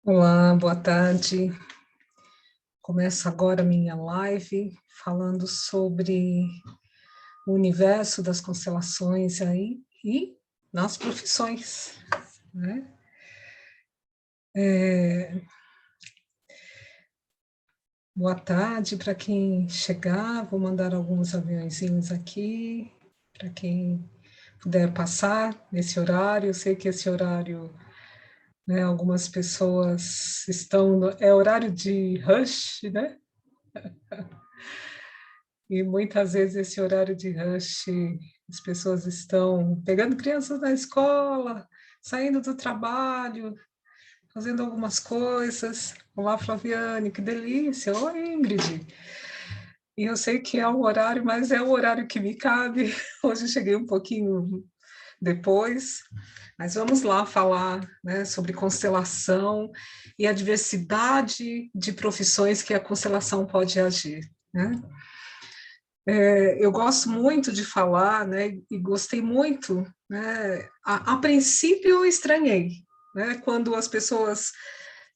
Olá, boa tarde. Começo agora minha live falando sobre o universo das constelações aí e nas profissões, né? Boa tarde para quem chegar, vou mandar alguns aviãozinhos aqui para quem puder passar nesse horário. Eu sei que esse horário, né, algumas pessoas estão é horário de rush, né? E muitas vezes esse horário de rush, as pessoas estão pegando crianças na escola, saindo do trabalho, fazendo algumas coisas. Olá, Flaviane, que delícia! Oi, Ingrid. E eu sei que é o horário, mas é o horário que me cabe. Hoje eu cheguei um pouquinho depois, mas vamos lá falar, né, sobre constelação e a diversidade de profissões que a constelação pode agir, né? Eu gosto muito de falar, né, e gostei muito, né, a princípio eu estranhei, né,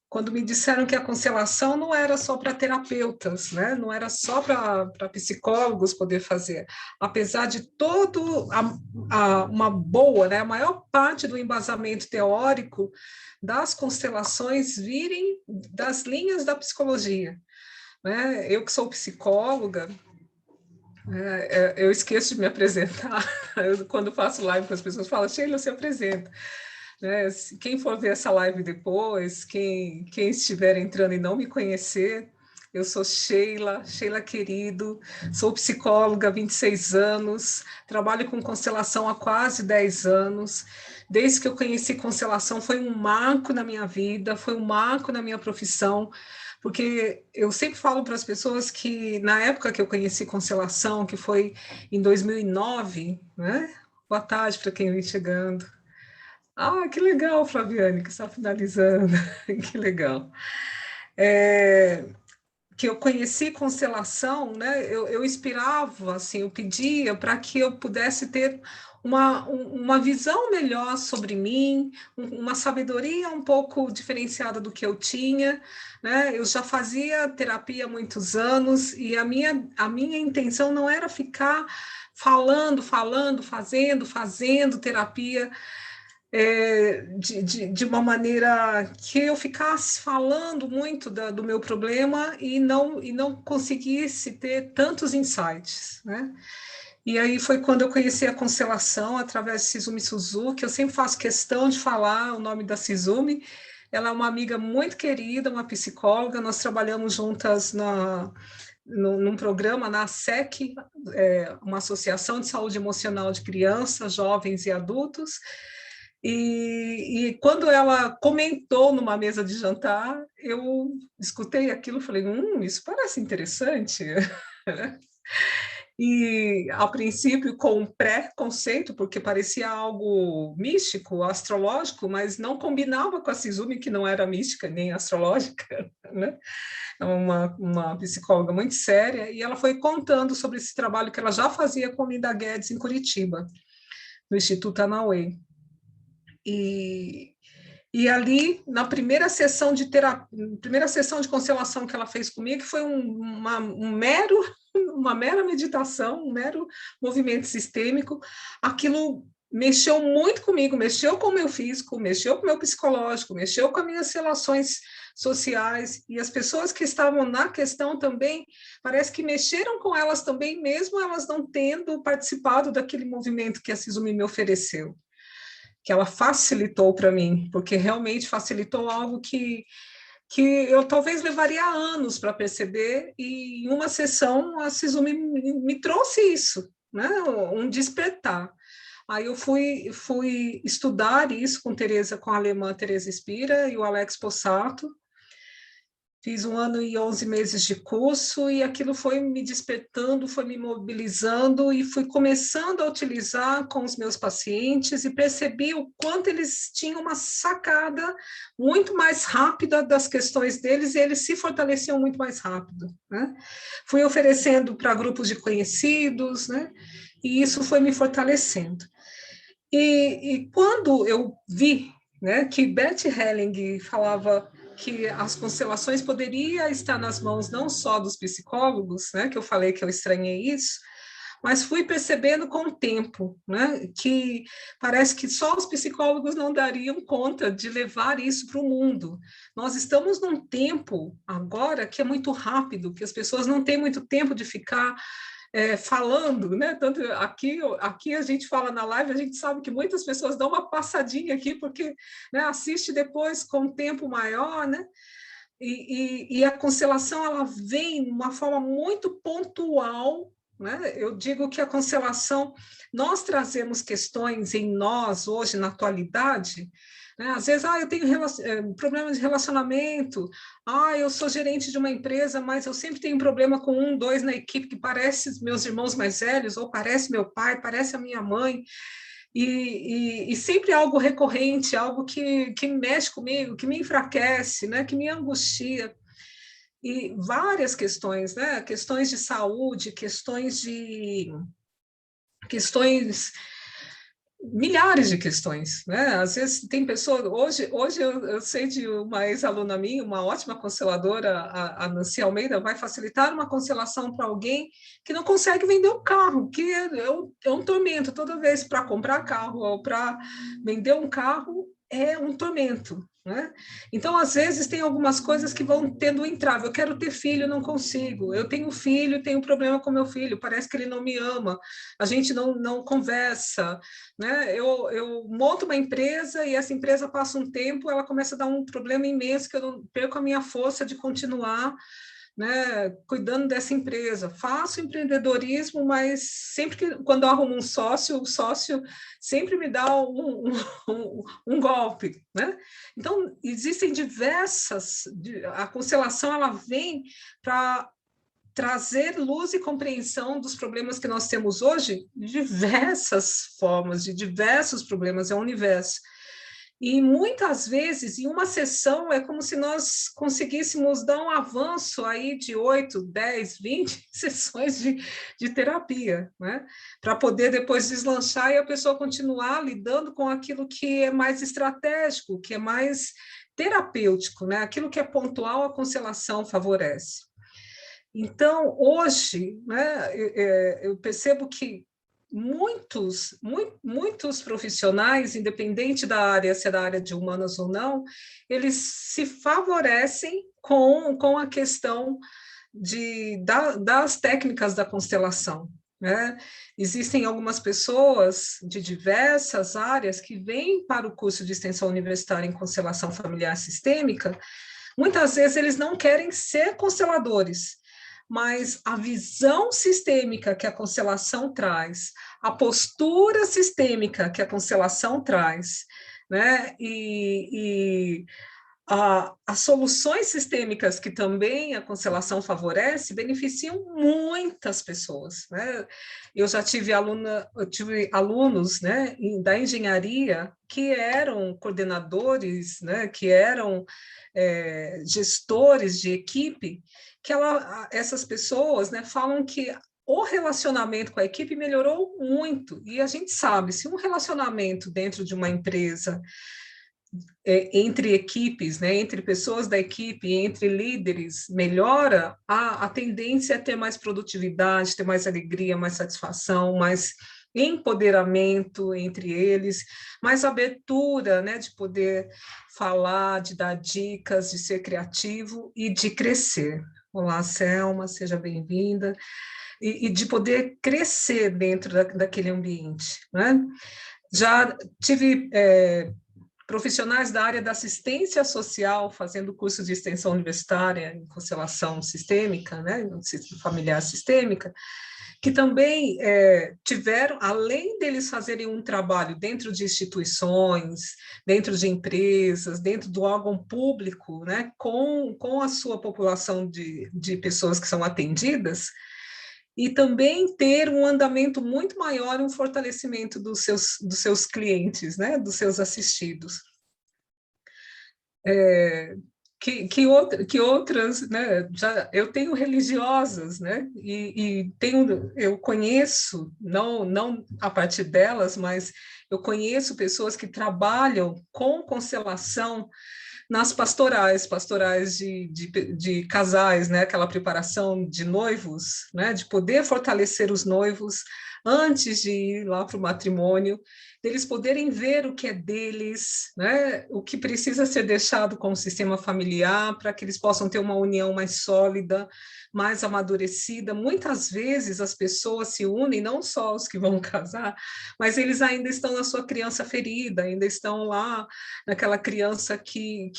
quando me disseram que a constelação não era só para terapeutas, né, não era só para psicólogos poder fazer, apesar de uma boa, né, a maior parte do embasamento teórico das constelações virem das linhas da psicologia, né, eu que sou psicóloga, eu esqueço de me apresentar. Quando faço live com as pessoas, falam, Sheila, se apresenta. Né? Quem for ver essa live depois, quem estiver entrando e não me conhecer, eu sou Sheila querido, sou psicóloga há 26 anos, trabalho com constelação há quase 10 anos. Desde que eu conheci constelação, foi um marco na minha vida, foi um marco na minha profissão, porque eu sempre falo para as pessoas que na época que eu conheci constelação, que foi em 2009, né? Boa tarde para quem vem chegando. Ah, que legal, Flaviane, que está finalizando. Que legal. É, que eu conheci constelação, né? Eu inspirava, assim, eu pedia para que eu pudesse ter uma visão melhor sobre mim, uma sabedoria um pouco diferenciada do que eu tinha, né? Eu já fazia terapia há muitos anos e a minha intenção não era ficar falando, fazendo terapia de uma maneira que eu ficasse falando muito do meu problema e não conseguisse ter tantos insights, né? E aí foi quando eu conheci a constelação através de Sizumi Suzuki. Eu sempre faço questão de falar o nome da Sizumi. Ela é uma amiga muito querida, uma psicóloga. Nós trabalhamos juntas num programa na ASEC, uma Associação de Saúde Emocional de Crianças, Jovens e Adultos. E quando ela comentou numa mesa de jantar, eu escutei aquilo e falei, isso parece interessante. E, a princípio, com um pré-conceito, porque parecia algo místico, astrológico, mas não combinava com a Sizumi, que não era mística nem astrológica, né? É uma psicóloga muito séria, e ela foi contando sobre esse trabalho que ela já fazia com Linda Guedes em Curitiba, no Instituto Anauê. E, e ali, na primeira sessão de terapia, primeira sessão de constelação que ela fez comigo, que foi uma mera meditação, um mero movimento sistêmico, aquilo mexeu muito comigo, mexeu com o meu físico, mexeu com o meu psicológico, mexeu com as minhas relações sociais, e as pessoas que estavam na questão também, parece que mexeram com elas também, mesmo elas não tendo participado daquele movimento que a Sizumi me ofereceu, que ela facilitou para mim, porque realmente facilitou algo que eu talvez levaria anos para perceber, e em uma sessão a Sizumi me trouxe isso, né? Um despertar. Aí eu fui estudar isso com a alemã Teresa Spira e o Alex Possato. Fiz 1 ano e 11 meses de curso e aquilo foi me despertando, foi me mobilizando e fui começando a utilizar com os meus pacientes e percebi o quanto eles tinham uma sacada muito mais rápida das questões deles e eles se fortaleciam muito mais rápido, né? Fui oferecendo para grupos de conhecidos, né? E isso foi me fortalecendo. E quando eu vi, né, que Bert Helling falava que as constelações poderia estar nas mãos não só dos psicólogos, né, que eu falei que eu estranhei isso, mas fui percebendo com o tempo, né, que parece que só os psicólogos não dariam conta de levar isso para o mundo. Nós estamos num tempo agora que é muito rápido, que as pessoas não têm muito tempo de ficar falando, né? Tanto aqui a gente fala na live, a gente sabe que muitas pessoas dão uma passadinha aqui, porque, né, assiste depois com um tempo maior, né? E a constelação ela vem de uma forma muito pontual, né? Eu digo que a constelação, nós trazemos questões em nós hoje, na atualidade, né? Às vezes, eu tenho problemas de relacionamento, eu sou gerente de uma empresa, mas eu sempre tenho problema com um, dois na equipe que parece meus irmãos mais velhos, ou parece meu pai, parece a minha mãe, e sempre algo recorrente, algo que mexe comigo, que me enfraquece, né? Que me angustia. E várias questões, né? Questões de saúde, questões milhares de questões, né? Às vezes tem pessoas, hoje eu sei de uma ex-aluna minha, uma ótima consteladora, a Nancy Almeida, vai facilitar uma constelação para alguém que não consegue vender um carro, que é um tormento, toda vez para comprar carro ou para vender um carro, é um tormento, né? Então, às vezes, tem algumas coisas que vão tendo um entrave. Eu quero ter filho, não consigo. Eu tenho filho, tenho problema com meu filho, parece que ele não me ama, a gente não conversa, né? Eu monto uma empresa e essa empresa passa um tempo, ela começa a dar um problema imenso que eu não perco a minha força de continuar, né, cuidando dessa empresa. Faço empreendedorismo, mas sempre que quando eu arrumo um sócio, o sócio sempre me dá um golpe, né? Então existem a constelação ela vem para trazer luz e compreensão dos problemas que nós temos hoje, de diversas formas, de diversos problemas, é o universo. E muitas vezes, em uma sessão, é como se nós conseguíssemos dar um avanço aí de 8, 10, 20 sessões de terapia, né? Para poder depois deslanchar e a pessoa continuar lidando com aquilo que é mais estratégico, que é mais terapêutico, né? Aquilo que é pontual, a constelação favorece. Então, hoje, né, eu percebo que muitos profissionais, independente da área, se é da área de humanas ou não, eles se favorecem com a questão das técnicas da constelação, né? Existem algumas pessoas de diversas áreas que vêm para o curso de extensão universitária em constelação familiar sistêmica. Muitas vezes eles não querem ser consteladores, mas a visão sistêmica que a constelação traz, a postura sistêmica que a constelação traz, né? As soluções sistêmicas que também a constelação favorece beneficiam muitas pessoas, né? Eu tive alunos, né, da engenharia que eram coordenadores, né, que eram gestores de equipe, que essas pessoas, né, falam que o relacionamento com a equipe melhorou muito, e a gente sabe, se um relacionamento dentro de uma empresa entre equipes, né, entre pessoas da equipe, entre líderes, melhora, a tendência é ter mais produtividade, ter mais alegria, mais satisfação, mais empoderamento entre eles, mais abertura, né, de poder falar, de dar dicas, de ser criativo e de crescer. Olá, Selma, seja bem-vinda. E de poder crescer dentro daquele ambiente, né? Já tive profissionais da área da assistência social fazendo curso de extensão universitária em constelação sistêmica, né, familiar sistêmica, que também tiveram, além deles fazerem um trabalho dentro de instituições, dentro de empresas, dentro do órgão público, né, com a sua população de pessoas que são atendidas, e também ter um andamento muito maior, um fortalecimento dos seus clientes, né, dos seus assistidos. que outras, né? Já eu tenho religiosas, né? Eu conheço, não a partir delas, mas eu conheço pessoas que trabalham com constelação nas pastorais de casais, né? Aquela preparação de noivos, né? De poder fortalecer os noivos antes de ir lá para o matrimônio, deles poderem ver o que é deles, né? O que precisa ser deixado com o sistema familiar para que eles possam ter uma união mais sólida, mais amadurecida. Muitas vezes as pessoas se unem, não só os que vão casar, mas eles ainda estão na sua criança ferida, ainda estão lá naquela criança que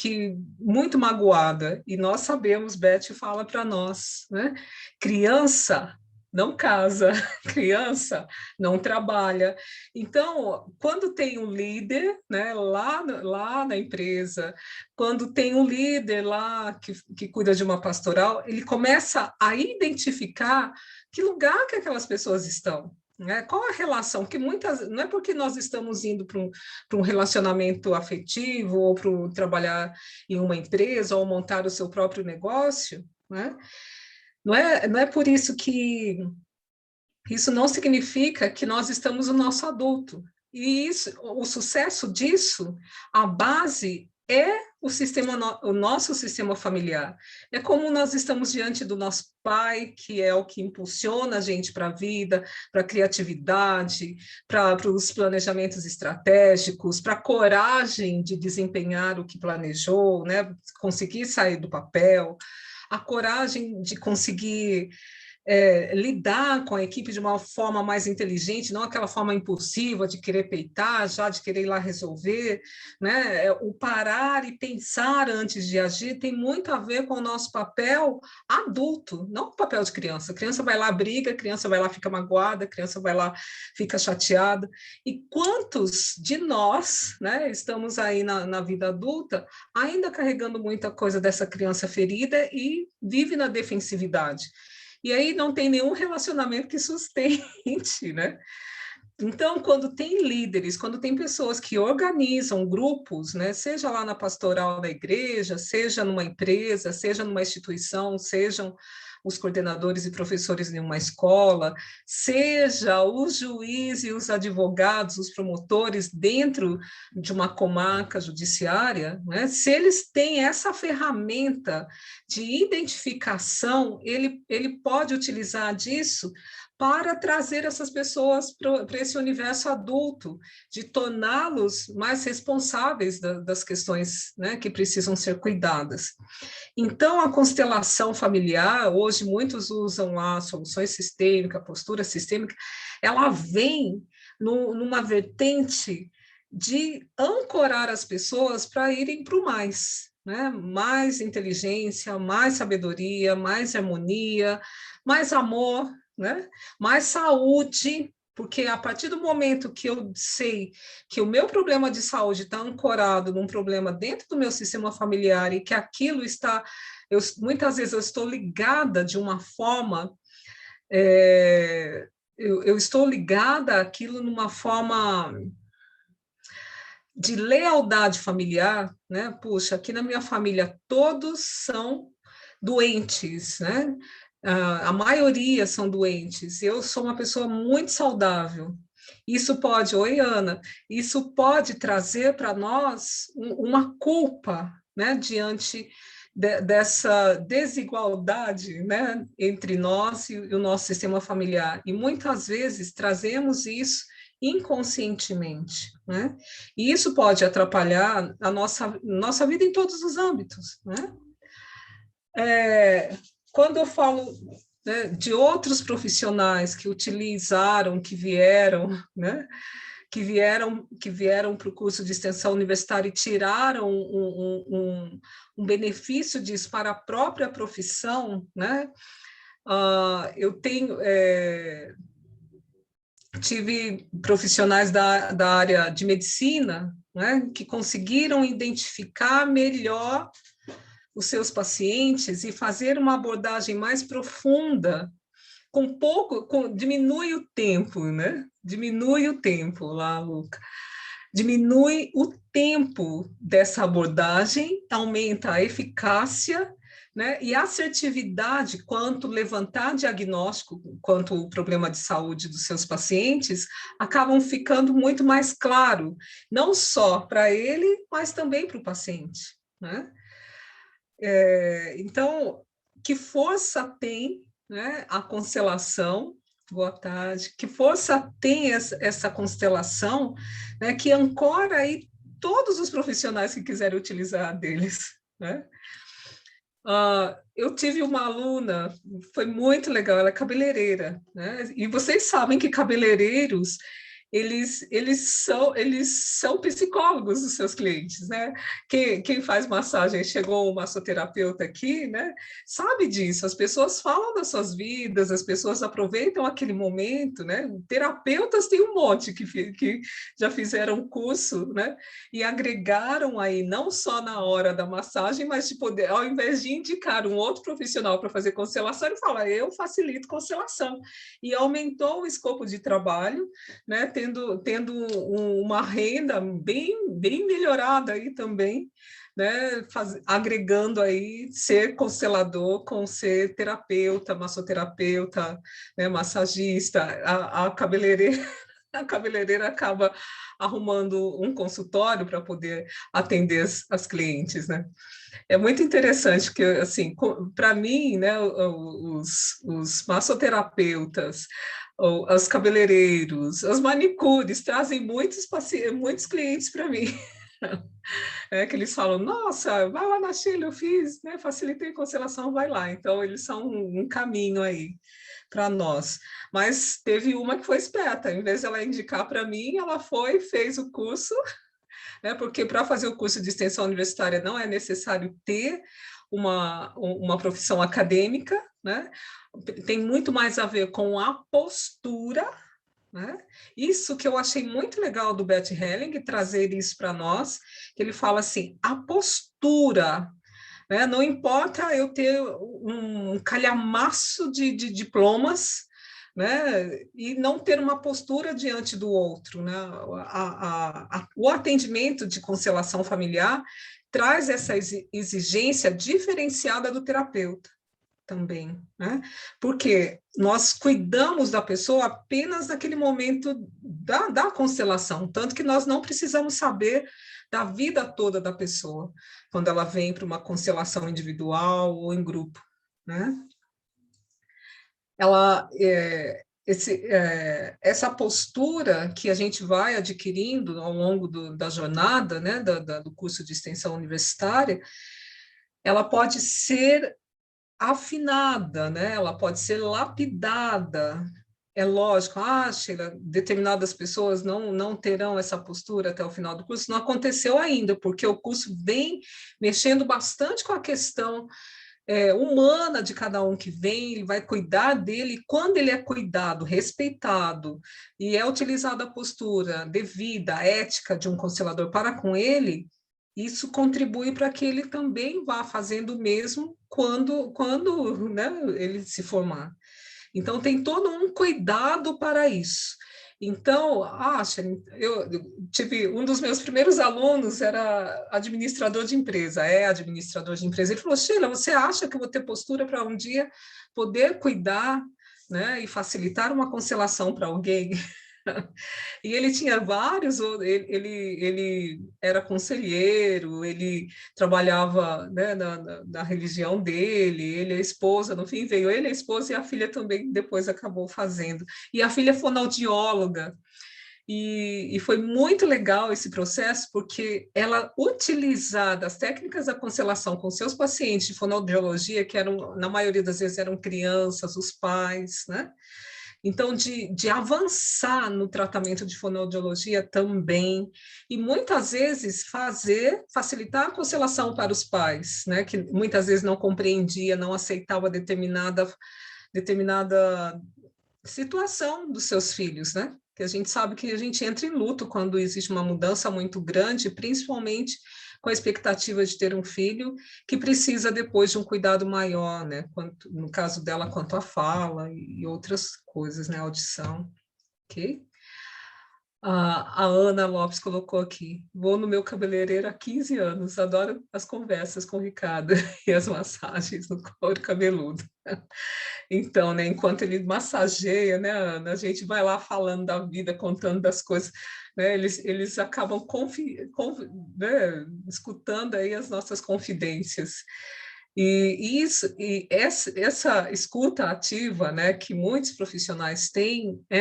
muito magoada. E nós sabemos, Beth fala para nós, né? Criança não casa, criança não trabalha. Então, quando tem um líder, né, lá na empresa, quando tem um líder lá que cuida de uma pastoral, ele começa a identificar que lugar que aquelas pessoas estão. Né? Qual a relação? Que muitas não é porque nós estamos indo para um relacionamento afetivo ou para trabalhar em uma empresa ou montar o seu próprio negócio, né? Não é por isso que isso não significa que nós estamos no nosso adulto. E isso, o sucesso disso, a base é o nosso sistema familiar. É como nós estamos diante do nosso pai, que é o que impulsiona a gente para a vida, para a criatividade, para os planejamentos estratégicos, para a coragem de desempenhar o que planejou, né? Conseguir sair do papel, a coragem de conseguir lidar com a equipe de uma forma mais inteligente, não aquela forma impulsiva de querer peitar, já de querer ir lá resolver, né? O parar e pensar antes de agir tem muito a ver com o nosso papel adulto, não o papel de criança. A criança vai lá, briga, a criança vai lá, fica magoada, a criança vai lá, fica chateada. E quantos de nós, né, estamos aí na vida adulta, ainda carregando muita coisa dessa criança ferida e vive na defensividade? E aí não tem nenhum relacionamento que sustente, né? Então, quando tem líderes, quando tem pessoas que organizam grupos, né, seja lá na pastoral da igreja, seja numa empresa, seja numa instituição, sejam os coordenadores e professores de uma escola, seja os juízes e os advogados, os promotores dentro de uma comarca judiciária, né, se eles têm essa ferramenta de identificação, ele pode utilizar disso para trazer essas pessoas para esse universo adulto, de torná-los mais responsáveis das questões, né, que precisam ser cuidadas. Então, a constelação familiar, hoje muitos usam lá soluções sistêmicas, postura sistêmica, ela vem numa vertente de ancorar as pessoas para irem para o mais, né? Mais inteligência, mais sabedoria, mais harmonia, mais amor, né? Mais saúde, porque a partir do momento que eu sei que o meu problema de saúde está ancorado num problema dentro do meu sistema familiar e que aquilo está, muitas vezes eu estou ligada de uma forma, eu estou ligada àquilo numa forma de lealdade familiar, né? Puxa, aqui na minha família todos são doentes, né? A maioria são doentes. Eu sou uma pessoa muito saudável. Isso pode, oi Ana, isso pode trazer para nós uma culpa, né, diante dessa desigualdade, né, entre nós e o nosso sistema familiar. E muitas vezes trazemos isso inconscientemente, né? E isso pode atrapalhar a nossa vida em todos os âmbitos, né? Quando eu falo, né, de outros profissionais que utilizaram, que vieram, né, que vieram para o curso de extensão universitária e tiraram um benefício disso para a própria profissão, né? Eu tive profissionais da área de medicina, né, que conseguiram identificar melhor os seus pacientes e fazer uma abordagem mais profunda, diminui o tempo, né? Diminui o tempo lá, Luca. diminui o tempo dessa abordagem, aumenta a eficácia, né, e a assertividade quanto levantar diagnóstico, quanto o problema de saúde dos seus pacientes, acabam ficando muito mais claro, não só para ele, mas também para o paciente, né? Então, que força tem, né, a constelação? Boa tarde. Que força tem essa constelação, né, que ancora aí todos os profissionais que quiserem utilizar deles, né? Eu tive uma aluna, foi muito legal, ela é cabeleireira, né? E vocês sabem que cabeleireiros eles são psicólogos dos seus clientes, né? Quem faz massagem, chegou um massoterapeuta aqui, né? Sabe disso, as pessoas falam das suas vidas, as pessoas aproveitam aquele momento, né? Terapeutas tem um monte que já fizeram curso, né? E agregaram aí, não só na hora da massagem, mas de poder, ao invés de indicar um outro profissional para fazer constelação, ele fala, eu facilito constelação. E aumentou o escopo de trabalho, né, uma renda bem melhorada aí também, né, agregando aí ser constelador com ser terapeuta, massoterapeuta, né, massagista, a cabeleireira, a cabeleireira acaba arrumando um consultório para poder atender as clientes, né? É muito interessante que, assim, para mim, né, os massoterapeutas, os cabeleireiros, os manicures trazem muitos clientes para mim. É que eles falam, nossa, vai lá na Sheila, eu fiz, né, facilitei a constelação, vai lá. Então, eles são um caminho aí para nós. Mas teve uma que foi esperta, em vez de ela indicar para mim, ela foi, fez o curso, né? Porque para fazer o curso de extensão universitária não é necessário ter uma profissão acadêmica, né? Tem muito mais a ver com a postura, né? Isso que eu achei muito legal do Bert Helling, trazer isso para nós, que ele fala assim, a postura, né? Não importa eu ter um calhamaço de diplomas, né? E não ter uma postura diante do outro, né? O atendimento de constelação familiar traz essa exigência diferenciada do terapeuta também, né? Porque nós cuidamos da pessoa apenas naquele momento da constelação, tanto que nós não precisamos saber da vida toda da pessoa, quando ela vem para uma constelação individual ou em grupo, né? Essa postura que a gente vai adquirindo ao longo da jornada, né, do curso de extensão universitária, ela pode ser afinada, né? Ela pode ser lapidada. É lógico, Sheila, determinadas pessoas não terão essa postura até o final do curso. Não aconteceu ainda, porque o curso vem mexendo bastante com a questão humana de cada um que vem, ele vai cuidar dele, e quando ele é cuidado, respeitado, e é utilizada a postura devida, a ética de um constelador para com ele, isso contribui para que ele também vá fazendo o mesmo quando né, ele se formar. Então, tem todo um cuidado para isso. Então, eu tive um dos meus primeiros alunos era administrador de empresa, é administrador de empresa. Ele falou: Sheila, você acha que eu vou ter postura para um dia poder cuidar, né, e facilitar uma constelação para alguém? E ele tinha vários, ele era conselheiro, ele trabalhava, né, na religião dele, ele, a esposa, no fim veio ele, a esposa e a filha também depois acabou fazendo. E a filha é fonoaudióloga, e foi muito legal esse processo, porque ela utilizava as técnicas da constelação com seus pacientes de fonoaudiologia, que eram, na maioria das vezes, eram crianças, os pais, né? Então, de avançar no tratamento de fonoaudiologia também, e muitas vezes facilitar a constelação para os pais, né, que muitas vezes não compreendia, não aceitava determinada situação dos seus filhos, né? Que a gente sabe que a gente entra em luto quando existe uma mudança muito grande, principalmente com a expectativa de ter um filho que precisa depois de um cuidado maior, né? No caso dela, quanto à fala e outras coisas, né? Audição, ok? A Ana Lopes colocou aqui: vou no meu cabeleireiro há 15 anos, adoro as conversas com o Ricardo e as massagens no couro cabeludo. Então, né, enquanto ele massageia, né, Ana, a gente vai lá falando da vida, contando das coisas, né, eles acabam né, escutando aí as nossas confidências. Essa escuta ativa, né, que muitos profissionais têm, é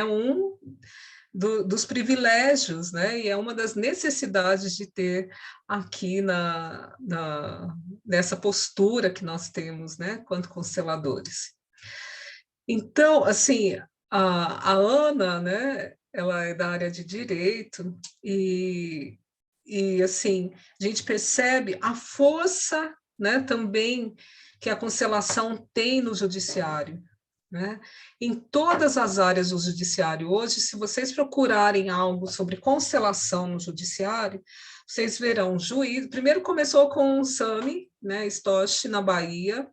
dos privilégios, né? E é uma das necessidades de ter aqui nessa postura que nós temos, né, quanto consteladores. Então, assim, a Ana, né, ela é da área de direito e assim, a gente percebe a força, né, também que a constelação tem no judiciário, né? Em todas as áreas do judiciário hoje, se vocês procurarem algo sobre constelação no judiciário, vocês verão juiz. Primeiro começou com o Sami, né, Stosch, na Bahia,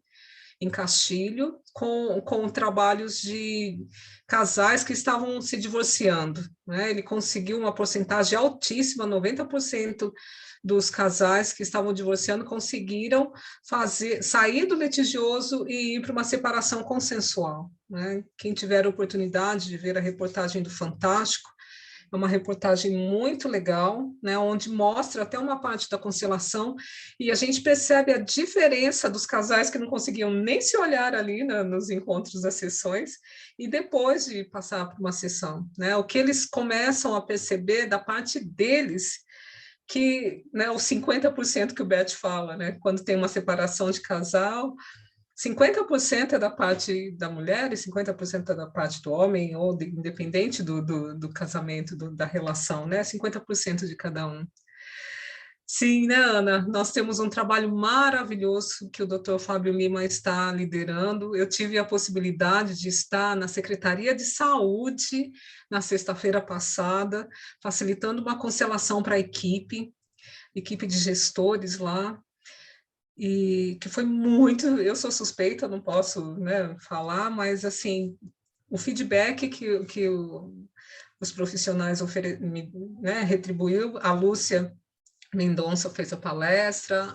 em Castilho, com trabalhos de casais que estavam se divorciando, né? Ele conseguiu uma porcentagem altíssima, 90% dos casais que estavam divorciando conseguiram sair do litigioso e ir para uma separação consensual, né? Quem tiver a oportunidade de ver a reportagem do Fantástico, é uma reportagem muito legal, né, onde mostra até uma parte da constelação, e a gente percebe a diferença dos casais que não conseguiam nem se olhar ali nos encontros das sessões, e depois de passar por uma sessão, né, o que eles começam a perceber da parte deles, que, né, os 50% que o Beth fala, né, quando tem uma separação de casal, 50% é da parte da mulher e 50% é da parte do homem, ou independente do casamento, da relação, né? 50% de cada um. Sim, né, Ana? Nós temos um trabalho maravilhoso que o Dr. Fábio Lima está liderando. Eu tive a possibilidade de estar na Secretaria de Saúde na sexta-feira passada, facilitando uma constelação para a equipe de gestores lá, e que foi muito, eu sou suspeita, não posso, né, falar, mas assim, o feedback os profissionais né, retribuiu, a Lúcia Mendonça fez a palestra,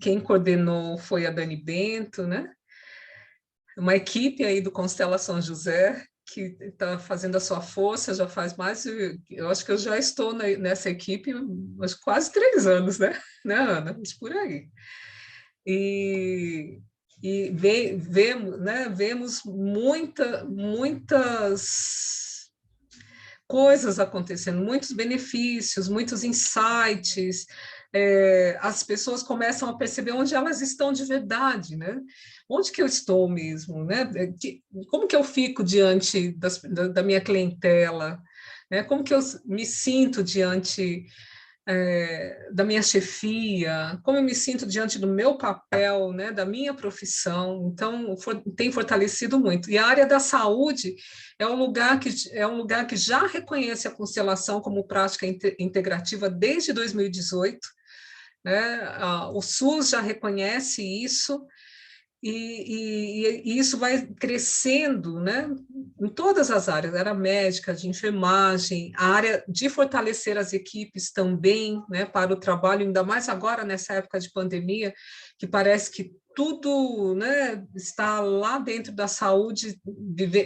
quem coordenou foi a Dani Bento, né, uma equipe aí do Constelação José, que está fazendo a sua força, já faz eu acho que eu já estou nessa equipe há quase 3 anos, né, Ana? Por aí. E, vemos, né, vemos muitas coisas acontecendo, muitos benefícios, muitos insights, as pessoas começam a perceber onde elas estão de verdade, né? Onde que eu estou mesmo, né? Como que eu fico diante da minha clientela, né? Como que eu me sinto diante da minha chefia, como eu me sinto diante do meu papel, né, da minha profissão. Então, tem fortalecido muito. E a área da saúde é um lugar que já reconhece a constelação como prática integrativa desde 2018. Né? O SUS já reconhece isso, e isso vai crescendo, né, em todas as áreas, a área médica, de enfermagem, a área de fortalecer as equipes também, né, para o trabalho, ainda mais agora nessa época de pandemia, que parece que tudo, né, está lá dentro da saúde,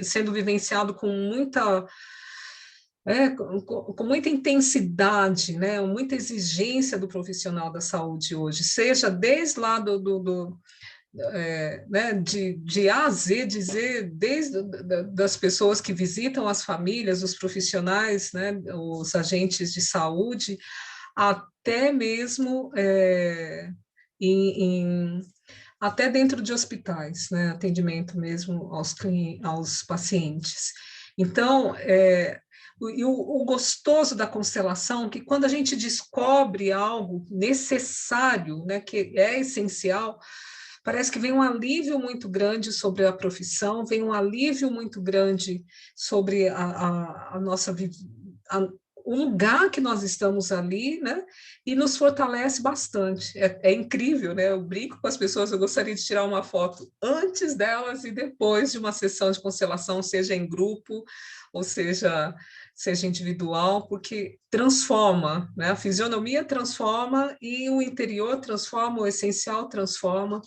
sendo vivenciado com muita com muita intensidade, né, muita exigência do profissional da saúde hoje, seja desde lá né, de A a Z, dizer desde das pessoas que visitam as famílias, os profissionais, né, os agentes de saúde, até mesmo em, até dentro de hospitais, né, atendimento mesmo aos pacientes. Então, o gostoso da constelação é que quando a gente descobre algo necessário, né, que é essencial, parece que vem um alívio muito grande sobre a profissão, vem um alívio muito grande sobre a nossa vida, o lugar que nós estamos ali, né? E nos fortalece bastante. É incrível, né? Eu brinco com as pessoas, eu gostaria de tirar uma foto antes delas e depois de uma sessão de constelação, seja em grupo, ou seja, seja individual, porque transforma, né? A fisionomia transforma e o interior transforma, o essencial transforma.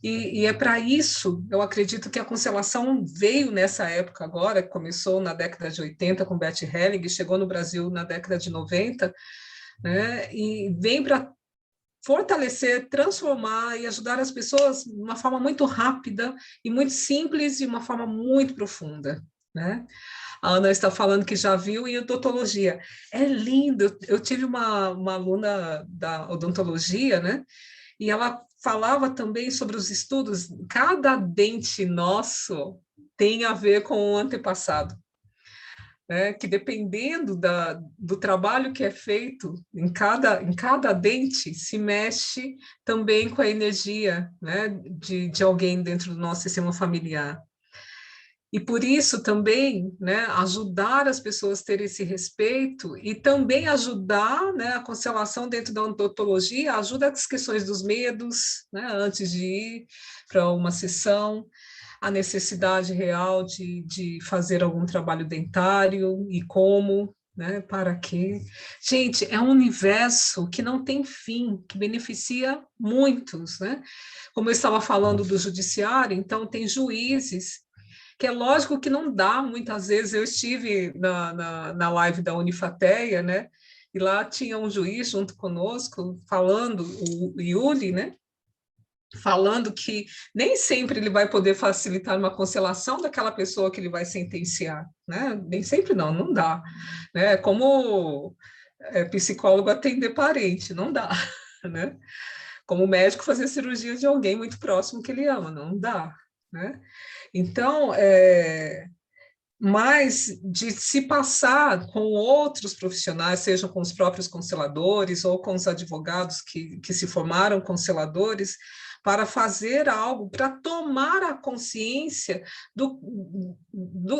E é para isso, eu acredito que a constelação veio nessa época agora, começou na década de 80 com Bert Helling, chegou no Brasil na década de 90, né? E vem para fortalecer, transformar e ajudar as pessoas de uma forma muito rápida e muito simples e uma forma muito profunda, né? A Ana está falando que já viu em odontologia. É lindo. Eu tive uma aluna da odontologia, né? E ela falava também sobre os estudos. Cada dente nosso tem a ver com o antepassado, né? Que dependendo do trabalho que é feito em cada dente, se mexe também com a energia, né? De alguém dentro do nosso sistema familiar. E por isso também, né, ajudar as pessoas a terem esse respeito e também ajudar, né, a constelação dentro da odontologia, ajuda as questões dos medos, né, antes de ir para uma sessão, a necessidade real de fazer algum trabalho dentário e como, né, para quê. Gente, é um universo que não tem fim, que beneficia muitos, né? Como eu estava falando do judiciário, então tem juízes que é lógico que não dá, muitas vezes eu estive na live da Unifateia, né? E lá tinha um juiz junto conosco, falando, o Yuli, né? Falando que nem sempre ele vai poder facilitar uma constelação daquela pessoa que ele vai sentenciar, né? Nem sempre não, não dá. Né? Como psicólogo atender parente, não dá, né? Como médico fazer cirurgia de alguém muito próximo que ele ama, não dá, né? Então, mas de se passar com outros profissionais, seja com os próprios consteladores ou com os advogados que se formaram consteladores, para fazer algo, para tomar a consciência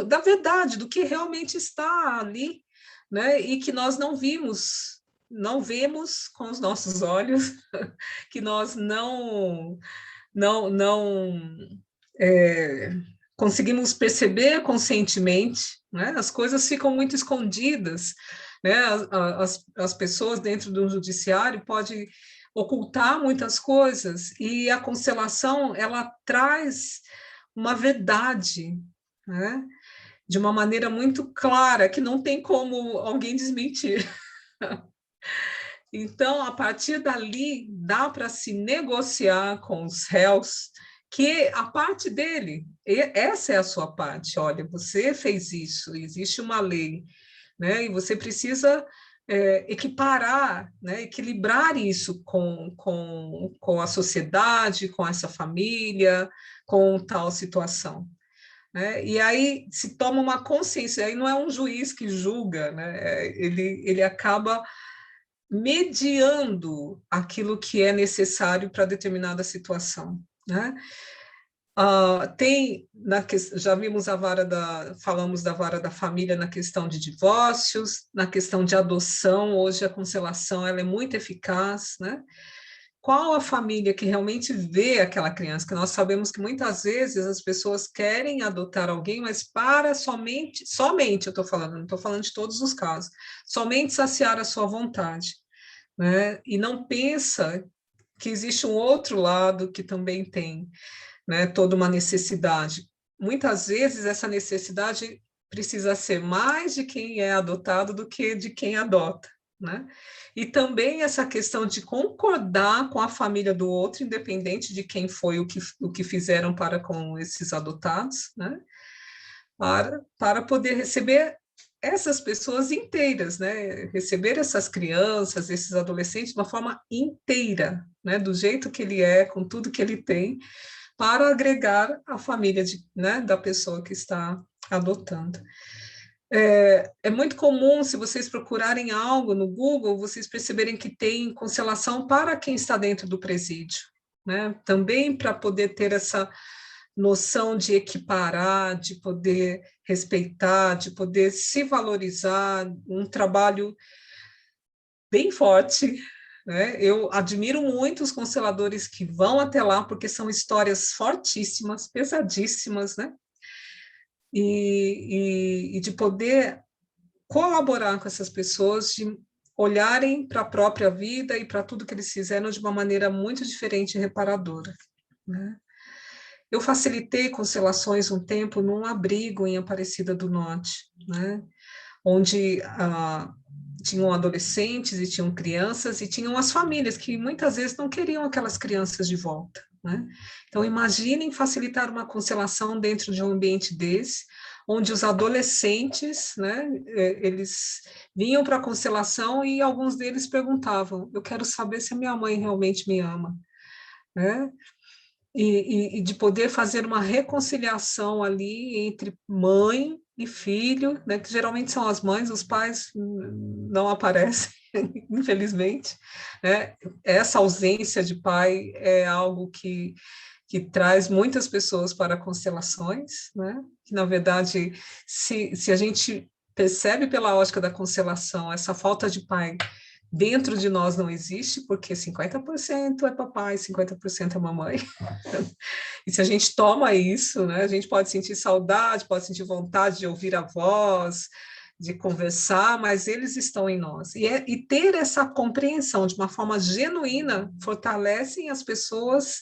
da verdade, do que realmente está ali, né? E que nós não vimos, não vemos com os nossos olhos, que nós não é, conseguimos perceber conscientemente, né? As coisas ficam muito escondidas, né? As pessoas dentro do judiciário podem ocultar muitas coisas e a constelação ela traz uma verdade, né? De uma maneira muito clara que não tem como alguém desmentir. Então, a partir dali, dá para se negociar com os réus que a parte dele, essa é a sua parte. Olha, você fez isso, existe uma lei, né? E você precisa equiparar, né? Equilibrar isso com a sociedade, com essa família, com tal situação. Né? E aí se toma uma consciência, aí não é um juiz que julga, né? Ele acaba mediando aquilo que é necessário para determinada situação, né? Já vimos falamos da vara da família na questão de divórcios, na questão de adoção, hoje a constelação ela é muito eficaz, né? Qual a família que realmente vê aquela criança? Que nós sabemos que muitas vezes as pessoas querem adotar alguém, mas para somente eu estou falando, não estou falando de todos os casos, somente saciar a sua vontade, né? E não pensa que existe um outro lado que também tem, né, toda uma necessidade. Muitas vezes essa necessidade precisa ser mais de quem é adotado do que de quem adota, né? E também essa questão de concordar com a família do outro, independente de quem foi o que fizeram para com esses adotados, né? Para poder receber essas pessoas inteiras, né? Receber essas crianças, esses adolescentes de uma forma inteira, né? Do jeito que ele é, com tudo que ele tem, para agregar a família né, da pessoa que está adotando. É muito comum, se vocês procurarem algo no Google, vocês perceberem que tem constelação para quem está dentro do presídio, né? Também para poder ter essa noção de equiparar, de poder respeitar, de poder se valorizar, um trabalho bem forte, né? Eu admiro muito os consteladores que vão até lá, porque são histórias fortíssimas, pesadíssimas, né? E de poder colaborar com essas pessoas, de olharem para a própria vida e para tudo que eles fizeram de uma maneira muito diferente e reparadora, né? Eu facilitei constelações um tempo num abrigo em Aparecida do Norte, né? Onde tinham adolescentes e tinham crianças e tinham as famílias que muitas vezes não queriam aquelas crianças de volta, né? Então, imaginem facilitar uma constelação dentro de um ambiente desse, onde os adolescentes, né, eles vinham para a constelação e alguns deles perguntavam: eu quero saber se a minha mãe realmente me ama, né? E de poder fazer uma reconciliação ali entre mãe e filho, né, que geralmente são as mães, os pais não aparecem, infelizmente, né? Essa ausência de pai é algo que traz muitas pessoas para constelações, né? Que, na verdade, se a gente percebe pela ótica da constelação essa falta de pai dentro de nós não existe, porque 50% é papai, 50% é mamãe. E se a gente toma isso, né, a gente pode sentir saudade, pode sentir vontade de ouvir a voz, de conversar, mas eles estão em nós. E ter essa compreensão de uma forma genuína fortalecem as pessoas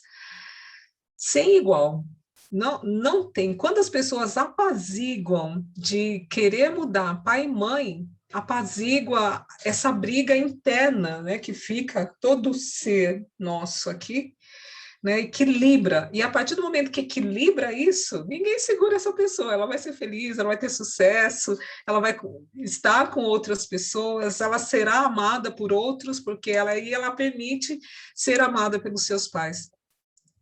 sem igual. Não tem. Quando as pessoas apaziguam de querer mudar pai e mãe, apazigua essa briga interna, né, que fica todo ser nosso aqui, né, equilibra. E a partir do momento que equilibra isso, ninguém segura essa pessoa. Ela vai ser feliz, ela vai ter sucesso, ela vai estar com outras pessoas, ela será amada por outros, porque ela permite ser amada pelos seus pais.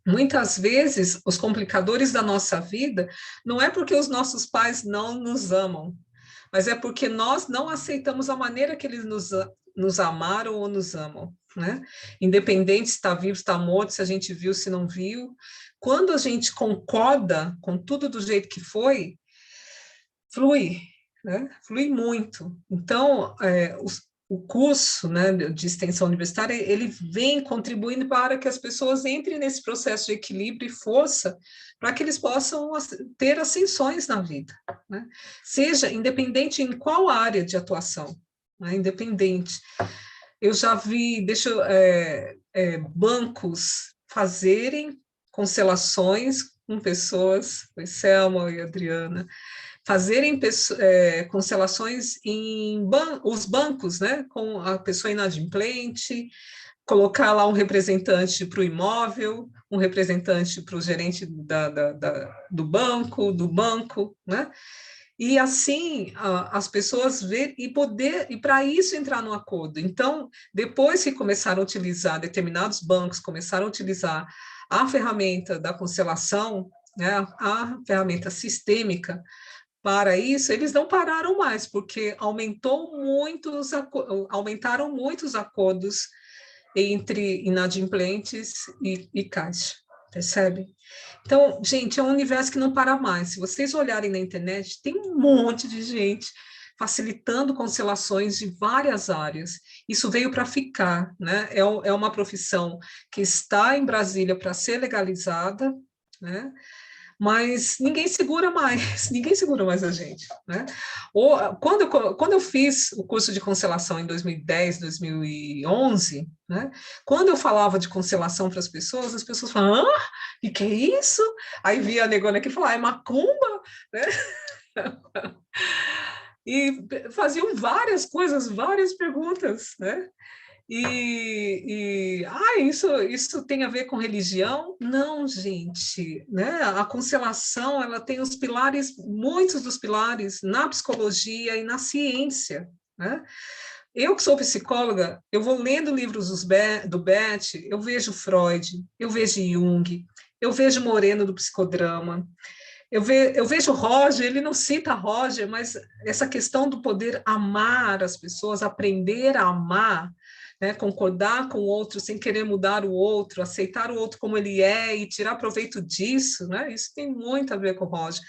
Muitas vezes, os complicadores da nossa vida não é porque os nossos pais não nos amam, mas é porque nós não aceitamos a maneira que eles nos amaram ou nos amam, né? Independente se está vivo, se está morto, se a gente viu, se não viu. Quando a gente concorda com tudo do jeito que foi, flui, né? Flui muito. Então, o curso, né, de extensão universitária, ele vem contribuindo para que as pessoas entrem nesse processo de equilíbrio e força para que eles possam ter ascensões na vida, né? Seja independente em qual área de atuação, né? Independente. Eu já vi, bancos fazerem constelações com pessoas, foi Selma e Adriana, fazerem constelações em os bancos, né, com a pessoa inadimplente, colocar lá um representante para o imóvel, um representante para o gerente do banco, né? E assim as pessoas ver e para isso entrar no acordo. Então, depois que começaram a utilizar, determinados bancos começaram a utilizar a ferramenta da constelação, né, a ferramenta sistêmica, para isso, eles não pararam mais, porque aumentaram muitos acordos entre inadimplentes e caixa, percebe? Então, gente, é um universo que não para mais. Se vocês olharem na internet, tem um monte de gente facilitando constelações de várias áreas. Isso veio para ficar, né? É uma profissão que está em Brasília para ser legalizada, né? Mas ninguém segura mais, ninguém segura mais a gente, né? Quando eu fiz o curso de constelação em 2010, 2011, né? Quando eu falava de constelação para as pessoas falavam, que é isso? Aí via a negona aqui e falava, é macumba, né? E faziam várias coisas, várias perguntas, né? Isso tem a ver com religião? Não, gente, né? A constelação, ela tem os pilares, muitos dos pilares na psicologia e na ciência, né? Eu que sou psicóloga, eu vou lendo livros do Bert, eu vejo Freud, eu vejo Jung, eu vejo Moreno do psicodrama, eu vejo Roger, ele não cita Roger, mas essa questão do poder amar as pessoas, aprender a amar, né, concordar com o outro sem querer mudar o outro, aceitar o outro como ele é e tirar proveito disso, né? Isso tem muito a ver com Roger.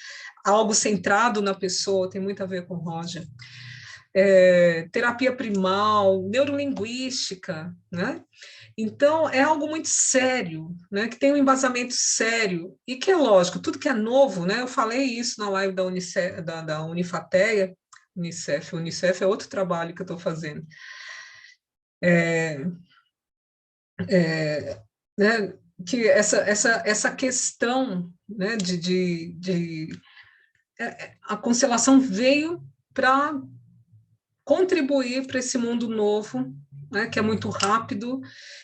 Algo centrado na pessoa tem muito a ver com Roger. Terapia primal, neurolinguística, né? Então, é algo muito sério, né? Que tem um embasamento sério e que é lógico, tudo que é novo, né? Eu falei isso na live da Unifateia, Unicef. O Unicef é outro trabalho que eu estou fazendo. É, né, que essa questão, né, a constelação veio para contribuir para esse mundo novo, né, que é muito rápido,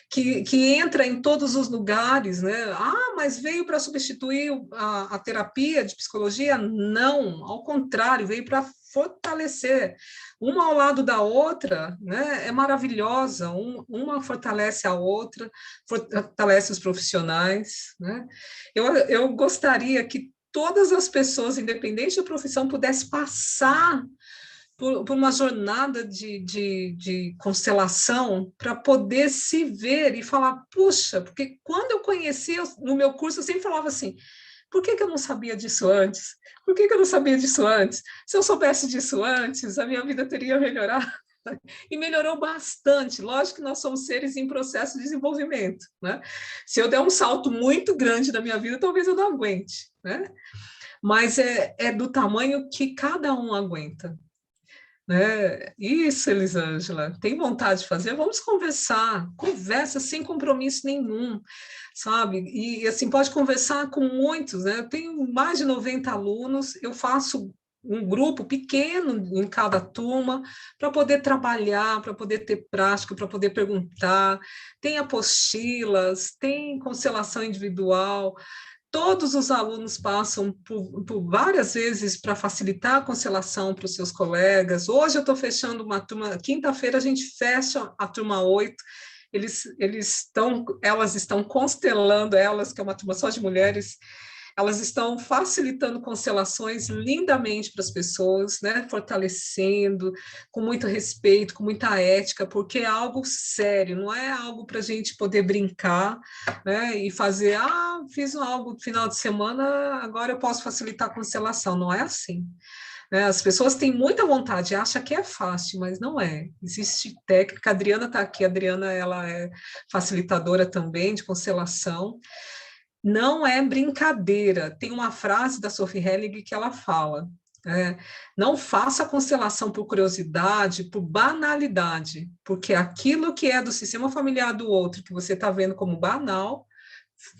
que entra em todos os lugares, né? Ah, mas veio para substituir a terapia de psicologia? Não, ao contrário, veio para fortalecer. Uma ao lado da outra, né, é maravilhosa, uma fortalece a outra, fortalece os profissionais, né? Eu gostaria que todas as pessoas, independente da profissão, pudessem passar por uma jornada de constelação para poder se ver e falar, puxa, porque quando eu conheci no meu curso, eu sempre falava assim, por que eu não sabia disso antes? Por que eu não sabia disso antes? Se eu soubesse disso antes, a minha vida teria melhorado. E melhorou bastante. Lógico que nós somos seres em processo de desenvolvimento, né? Se eu der um salto muito grande na minha vida, talvez eu não aguente, né? Mas é do tamanho que cada um aguenta, né? Isso, Elisângela, tem vontade de fazer? Vamos conversar, conversa sem compromisso nenhum, sabe? E assim, pode conversar com muitos, né? Eu tenho mais de 90 alunos, eu faço um grupo pequeno em cada turma para poder trabalhar, para poder ter prática, para poder perguntar. Tem apostilas, tem constelação individual, todos os alunos passam por várias vezes para facilitar a constelação para os seus colegas. Hoje eu estou fechando uma turma, quinta-feira a gente fecha a turma 8. Elas estão constelando, elas, que é uma turma só de mulheres, elas estão facilitando constelações lindamente para as pessoas, né? Fortalecendo, com muito respeito, com muita ética, porque é algo sério, não é algo para a gente poder brincar, né? E fazer, fiz algo no final de semana, agora eu posso facilitar a constelação. Não é assim. Né? As pessoas têm muita vontade, acham que é fácil, mas não é. Existe técnica, a Adriana está aqui, a Adriana ela é facilitadora também de constelação. Não é brincadeira. Tem uma frase da Sophie Hellig que ela fala: não faça constelação por curiosidade, por banalidade, porque aquilo que é do sistema familiar do outro, que você está vendo como banal,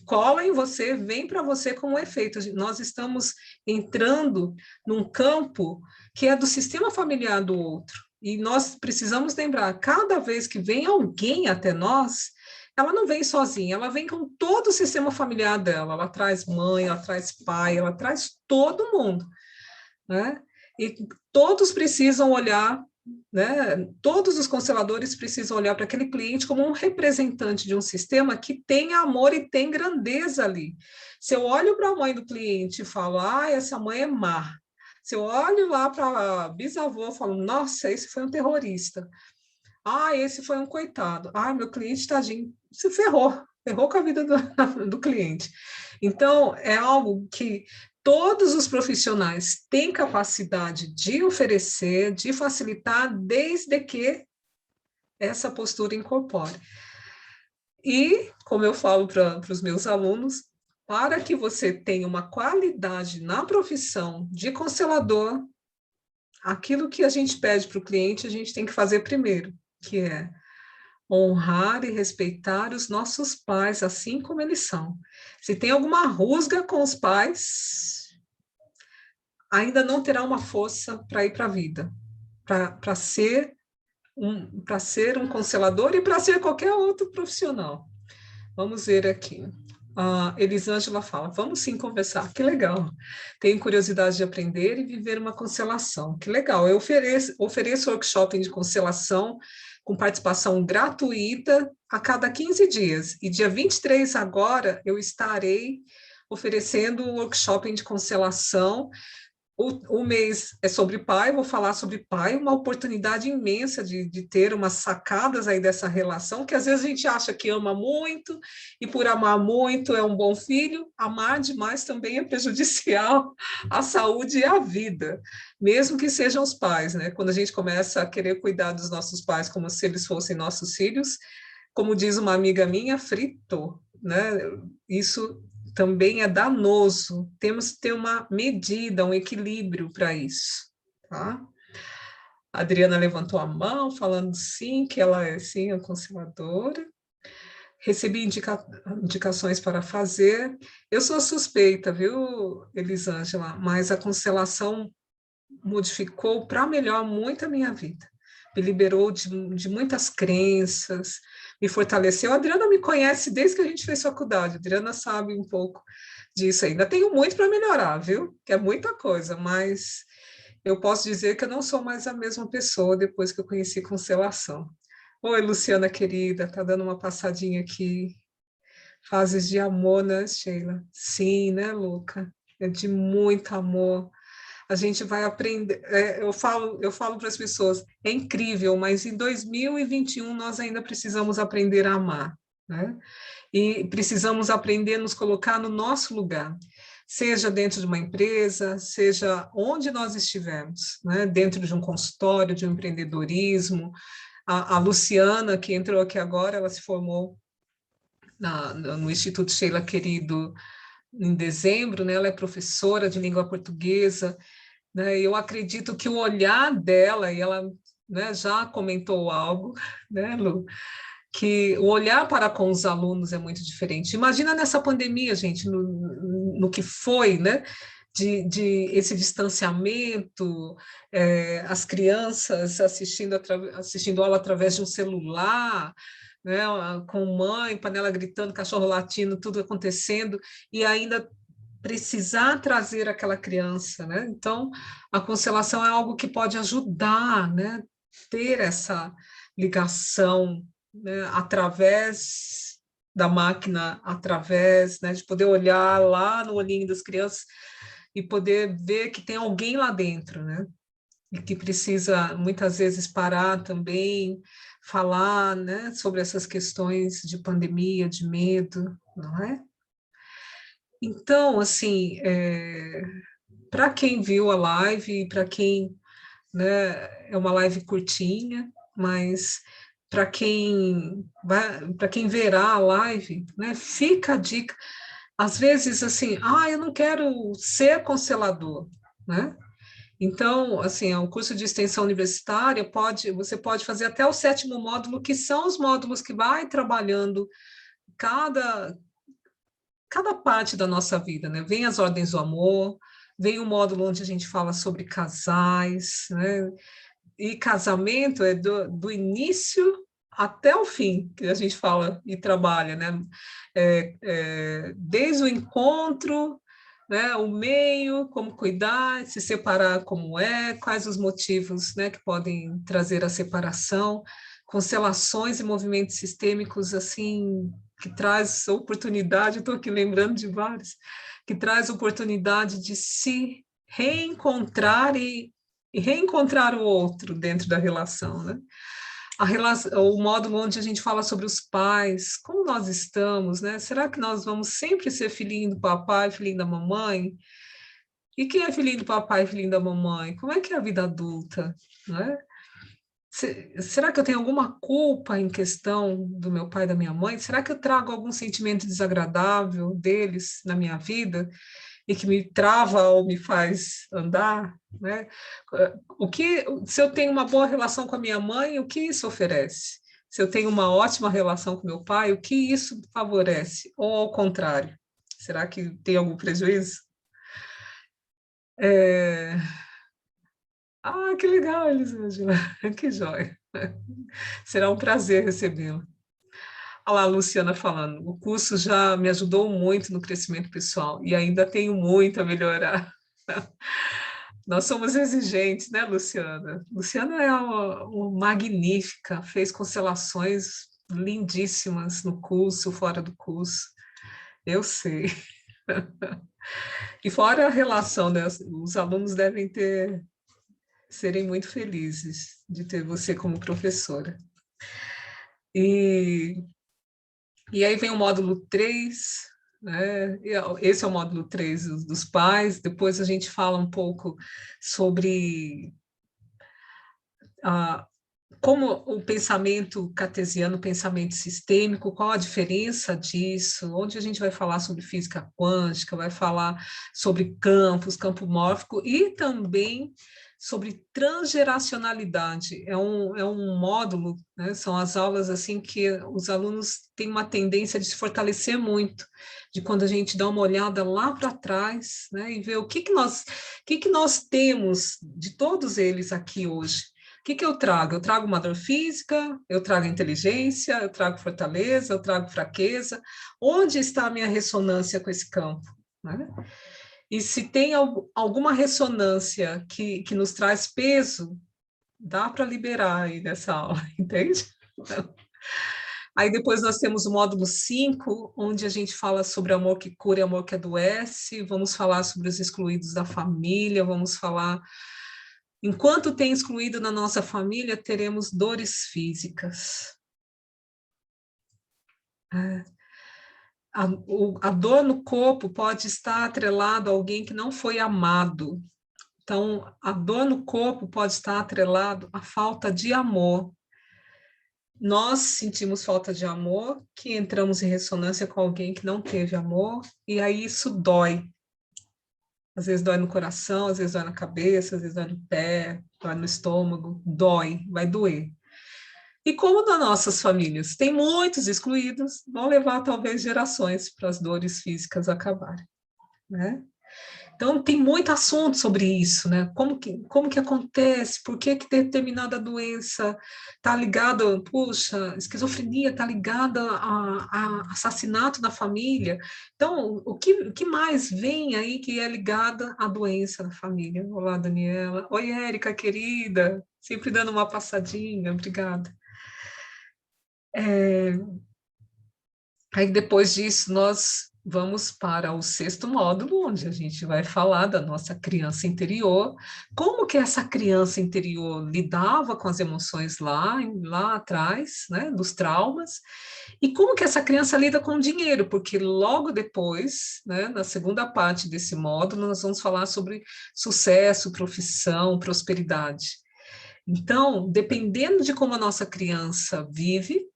cola em você, vem para você como efeito. Nós estamos entrando num campo que é do sistema familiar do outro. E nós precisamos lembrar, cada vez que vem alguém até nós, ela não vem sozinha, ela vem com todo o sistema familiar dela. Ela traz mãe, ela traz pai, ela traz todo mundo, né? E todos precisam olhar, né? Todos os consteladores precisam olhar para aquele cliente como um representante de um sistema que tem amor e tem grandeza ali. Se eu olho para a mãe do cliente e falo, essa mãe é má. Se eu olho lá para a bisavó, eu falo, nossa, esse foi um terrorista. Esse foi um coitado. Meu cliente, tadinho, se ferrou com a vida do cliente. Então, é algo que todos os profissionais têm capacidade de oferecer, de facilitar, desde que essa postura incorpore. E, como eu falo para os meus alunos, para que você tenha uma qualidade na profissão de constelador, aquilo que a gente pede para o cliente, a gente tem que fazer primeiro, que é honrar e respeitar os nossos pais, assim como eles são. Se tem alguma rusga com os pais, ainda não terá uma força para ir para a vida, para ser um constelador e para ser qualquer outro profissional. Vamos ver aqui. A Elisângela fala, vamos sim conversar, que legal. Tenho curiosidade de aprender e viver uma constelação, que legal. Eu ofereço workshop de constelação com participação gratuita a cada 15 dias. E dia 23 agora eu estarei oferecendo um workshop de constelação. O mês é sobre pai, vou falar sobre pai, uma oportunidade imensa de ter umas sacadas aí dessa relação, que às vezes a gente acha que ama muito, e por amar muito é um bom filho, amar demais também é prejudicial à saúde e à vida, mesmo que sejam os pais, né? Quando a gente começa a querer cuidar dos nossos pais como se eles fossem nossos filhos, como diz uma amiga minha, fritou, né? Isso também é danoso. Temos que ter uma medida, um equilíbrio para isso, tá? A Adriana levantou a mão, falando sim, que ela é sim a consteladora. Recebi indicações para fazer. Eu sou suspeita, viu, Elisângela? Mas a constelação modificou para melhor muito a minha vida. Me liberou de muitas crenças, me fortaleceu. A Adriana me conhece desde que a gente fez faculdade. A Adriana sabe um pouco disso ainda. Tenho muito para melhorar, viu? Que é muita coisa, mas eu posso dizer que eu não sou mais a mesma pessoa depois que eu conheci constelação. Oi, Luciana querida, tá dando uma passadinha aqui. Fases de amor, né, Sheila? Sim, né, Luca? É de muito amor. A gente vai aprender. Eu falo para as pessoas, é incrível, mas em 2021 nós ainda precisamos aprender a amar, né? E precisamos aprender a nos colocar no nosso lugar, seja dentro de uma empresa, seja onde nós estivermos, né? Dentro de um consultório, de um empreendedorismo. A Luciana, que entrou aqui agora, ela se formou no Instituto Sheila Querido em dezembro, né? Ela é professora de língua portuguesa, né? Eu acredito que o olhar dela, e ela, né, já comentou algo, né, Lu, que o olhar para com os alunos é muito diferente. Imagina nessa pandemia, gente, no que foi, né? De esse distanciamento, as crianças assistindo aula através de um celular, né, com mãe, panela gritando, cachorro latindo, tudo acontecendo, e ainda precisar trazer aquela criança, né? Então, a constelação é algo que pode ajudar, né? Ter essa ligação, né? Através da máquina, através, né? De poder olhar lá no olhinho das crianças e poder ver que tem alguém lá dentro, né? E que precisa muitas vezes parar também, falar, né? Sobre essas questões de pandemia, de medo, não é? Então, assim, para quem viu a live, para quem, né, é uma live curtinha, mas para quem verá a live, né, fica a dica. Às vezes, assim, eu não quero ser constelador, né? Então, assim, o curso de extensão universitária você pode fazer até o 7º módulo, que são os módulos que vai trabalhando cada cada parte da nossa vida, né? Vem as ordens do amor, vem o módulo onde a gente fala sobre casais, né? E casamento é do início até o fim, que a gente fala e trabalha, né? Desde o encontro, né? O meio, como cuidar, se separar como quais os motivos, né? Que podem trazer a separação, constelações e movimentos sistêmicos, assim, que traz oportunidade, estou aqui lembrando de vários, que traz oportunidade de se reencontrar e reencontrar o outro dentro da relação, né? O módulo onde a gente fala sobre os pais, como nós estamos, né? Será que nós vamos sempre ser filhinho do papai, filhinho da mamãe? E quem é filhinho do papai, filhinho da mamãe? Como é que é a vida adulta, né? Será que eu tenho alguma culpa em questão do meu pai e da minha mãe? Será que eu trago algum sentimento desagradável deles na minha vida e que me trava ou me faz andar, né? Se eu tenho uma boa relação com a minha mãe, o que isso oferece? Se eu tenho uma ótima relação com meu pai, o que isso favorece? Ou ao contrário? Será que tem algum prejuízo? É... que legal, Elisângela. Que joia. Será um prazer recebê-la. Olha lá, a Luciana falando, o curso já me ajudou muito no crescimento pessoal e ainda tenho muito a melhorar. Nós somos exigentes, né, Luciana? Luciana é uma magnífica, fez constelações lindíssimas no curso, fora do curso. Eu sei. E fora a relação, né? Os alunos serem muito felizes de ter você como professora. E aí vem o módulo 3, né? Esse é o módulo 3 dos pais. Depois a gente fala um pouco sobre como o pensamento cartesiano, o pensamento sistêmico, qual a diferença disso, onde a gente vai falar sobre física quântica, vai falar sobre campos, campo mórfico, e também sobre transgeracionalidade. É um módulo, né? São as aulas assim que os alunos têm uma tendência de se fortalecer muito, de quando a gente dá uma olhada lá para trás, né? E ver o que que nós temos de todos eles aqui hoje. O que eu trago? Eu trago uma dor física, eu trago inteligência, eu trago fortaleza, eu trago fraqueza. Onde está a minha ressonância com esse campo? Né? E se tem alguma ressonância que nos traz peso, dá para liberar aí nessa aula, entende? Aí depois nós temos o módulo 5, onde a gente fala sobre amor que cura e amor que adoece, vamos falar sobre os excluídos da família, vamos falar... Enquanto tem excluído na nossa família, teremos dores físicas. A dor no corpo pode estar atrelada a alguém que não foi amado. Então, a dor no corpo pode estar atrelado à falta de amor. Nós sentimos falta de amor, que entramos em ressonância com alguém que não teve amor, e aí isso dói. Às vezes dói no coração, às vezes dói na cabeça, às vezes dói no pé, dói no estômago, dói, vai doer. E como nas nossas famílias tem muitos excluídos, vão levar talvez gerações para as dores físicas acabarem, né? Então, tem muito assunto sobre isso, né? Como que acontece? Por que que determinada doença está ligada, puxa, esquizofrenia está ligada a assassinato da família. Então, o que mais vem aí que é ligada à doença da família? Olá, Daniela. Oi, Érica, querida. Sempre dando uma passadinha, obrigada. Aí, depois disso, nós vamos para o 6º módulo, onde a gente vai falar da nossa criança interior, como que essa criança interior lidava com as emoções lá atrás, né, dos traumas, e como que essa criança lida com o dinheiro, porque logo depois, né, na segunda parte desse módulo, nós vamos falar sobre sucesso, profissão, prosperidade. Então, dependendo de como a nossa criança vive,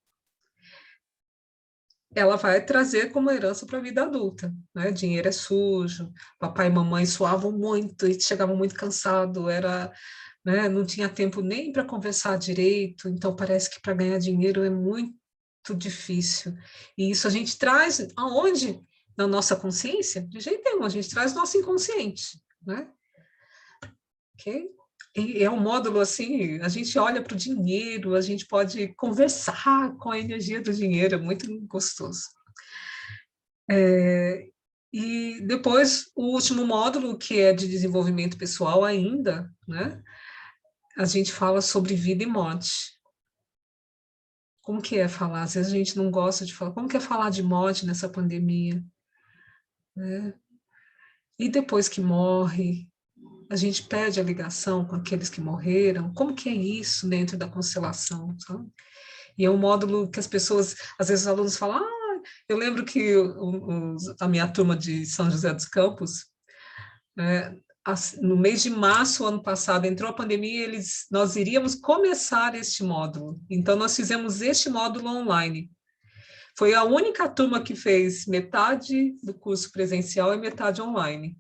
ela vai trazer como herança para a vida adulta, né? Dinheiro é sujo, papai e mamãe suavam muito e chegavam muito cansado, né, não tinha tempo nem para conversar direito, então parece que para ganhar dinheiro é muito difícil. E isso a gente traz aonde? Na nossa consciência? De jeito nenhum, a gente traz no nosso inconsciente, né? Ok? E é um módulo assim, a gente olha para o dinheiro, a gente pode conversar com a energia do dinheiro, é muito gostoso. E depois, o último módulo, que é de desenvolvimento pessoal ainda, né? A gente fala sobre vida e morte. Como que é falar? Às vezes a gente não gosta de falar. Como que é falar de morte nessa pandemia? Né? E depois que morre, a gente perde a ligação com aqueles que morreram. Como que é isso dentro da constelação, sabe? E é um módulo que as pessoas, às vezes os alunos falam, eu lembro que a minha turma de São José dos Campos, né, no mês de março, ano passado, entrou a pandemia, nós iríamos começar este módulo. Então, nós fizemos este módulo online. Foi a única turma que fez metade do curso presencial e metade online.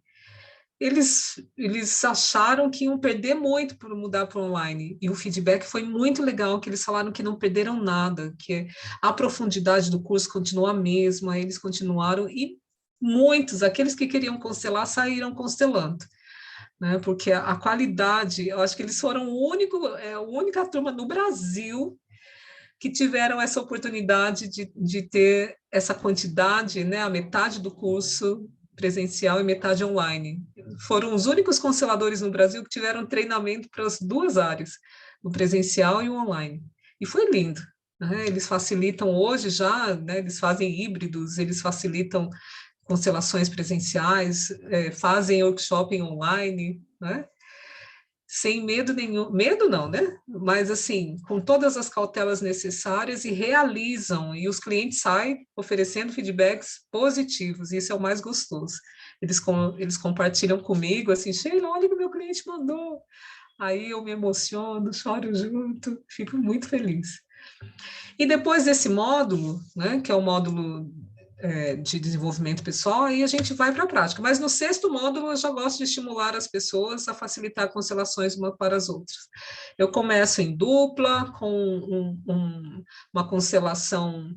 Eles acharam que iam perder muito por mudar para online, e o feedback foi muito legal, que eles falaram que não perderam nada, que a profundidade do curso continua a mesma, eles continuaram, e muitos, aqueles que queriam constelar, saíram constelando, né? Porque a qualidade, eu acho que eles foram a única turma no Brasil que tiveram essa oportunidade de ter essa quantidade, né, a metade do curso presencial e metade online. Foram os únicos consteladores no Brasil que tiveram treinamento para as duas áreas, o presencial e o online. E foi lindo. Né? Eles facilitam hoje já, né, eles fazem híbridos, eles facilitam constelações presenciais, fazem workshop online, né? Sem medo nenhum, medo não, né? Mas assim, com todas as cautelas necessárias e realizam, e os clientes saem oferecendo feedbacks positivos, e isso é o mais gostoso. Eles compartilham comigo, assim, Sheila, olha o que meu cliente mandou. Aí eu me emociono, choro junto, fico muito feliz. E depois desse módulo, né, que é o módulo de desenvolvimento pessoal, aí a gente vai para a prática. Mas no 6º módulo, eu já gosto de estimular as pessoas a facilitar constelações umas para as outras. Eu começo em dupla, com uma constelação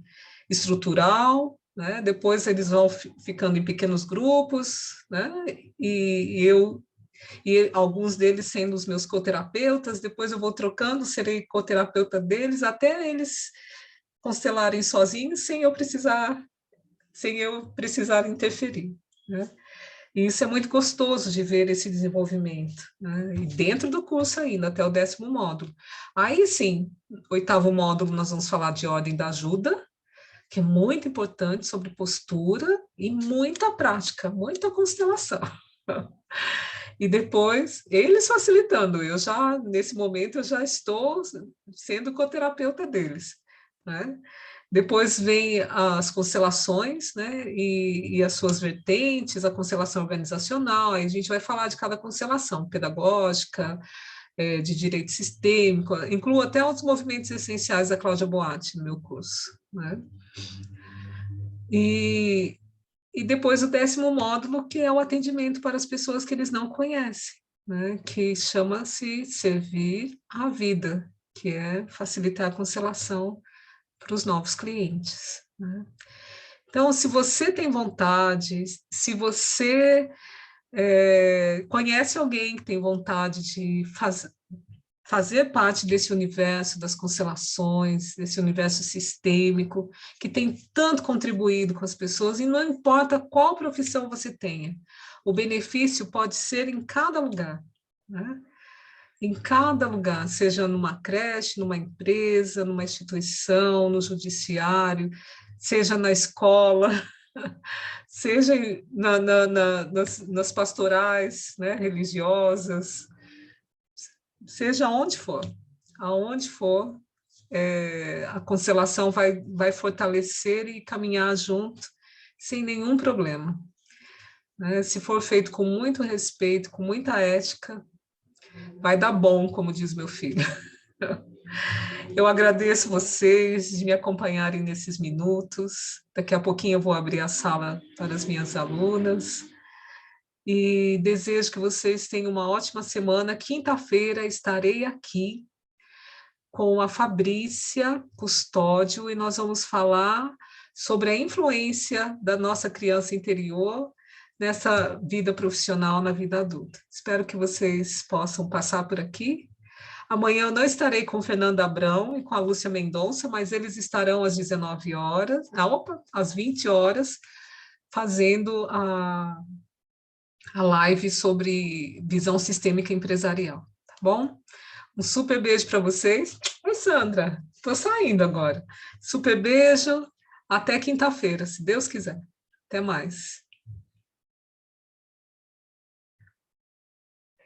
estrutural, né? Depois eles vão ficando em pequenos grupos, né? E alguns deles sendo os meus coterapeutas, depois eu vou trocando, serei coterapeuta deles, até eles constelarem sozinhos, sem eu precisar interferir, né? E isso é muito gostoso de ver esse desenvolvimento, né? E dentro do curso ainda, até o 10º módulo. Aí sim, 8º módulo, nós vamos falar de ordem da ajuda, que é muito importante, sobre postura e muita prática, muita constelação. E depois, eles facilitando, nesse momento, eu já estou sendo coterapeuta deles, né? Depois vem as constelações, né, e as suas vertentes, a constelação organizacional, aí a gente vai falar de cada constelação, pedagógica, de direito sistêmico, incluo até os movimentos essenciais da Cláudia Boatti no meu curso, né? E depois o 10º módulo, que é o atendimento para as pessoas que eles não conhecem, né? Que chama-se Servir a Vida, que é facilitar a constelação para os novos clientes, né? Então, se você tem vontade, se você conhece alguém que tem vontade de fazer parte desse universo das constelações, desse universo sistêmico, que tem tanto contribuído com as pessoas, e não importa qual profissão você tenha, o benefício pode ser em cada lugar, né? Em cada lugar, seja numa creche, numa empresa, numa instituição, no judiciário, seja na escola, seja nas pastorais, né, religiosas, seja onde for, aonde for, a constelação vai fortalecer e caminhar junto sem nenhum problema, né? Se for feito com muito respeito, com muita ética, vai dar bom, como diz meu filho. Eu agradeço vocês de me acompanharem nesses minutos. Daqui a pouquinho eu vou abrir a sala para as minhas alunas. E desejo que vocês tenham uma ótima semana. Quinta-feira estarei aqui com a Fabrícia Custódio e nós vamos falar sobre a influência da nossa criança interior nessa vida profissional, na vida adulta. Espero que vocês possam passar por aqui. Amanhã eu não estarei com Fernanda Abrão e com a Lúcia Mendonça, mas eles estarão às 19 horas, às 20 horas, fazendo a live sobre visão sistêmica empresarial, tá bom? Um super beijo para vocês. Oi, Sandra, estou saindo agora. Super beijo, até quinta-feira, se Deus quiser. Até mais.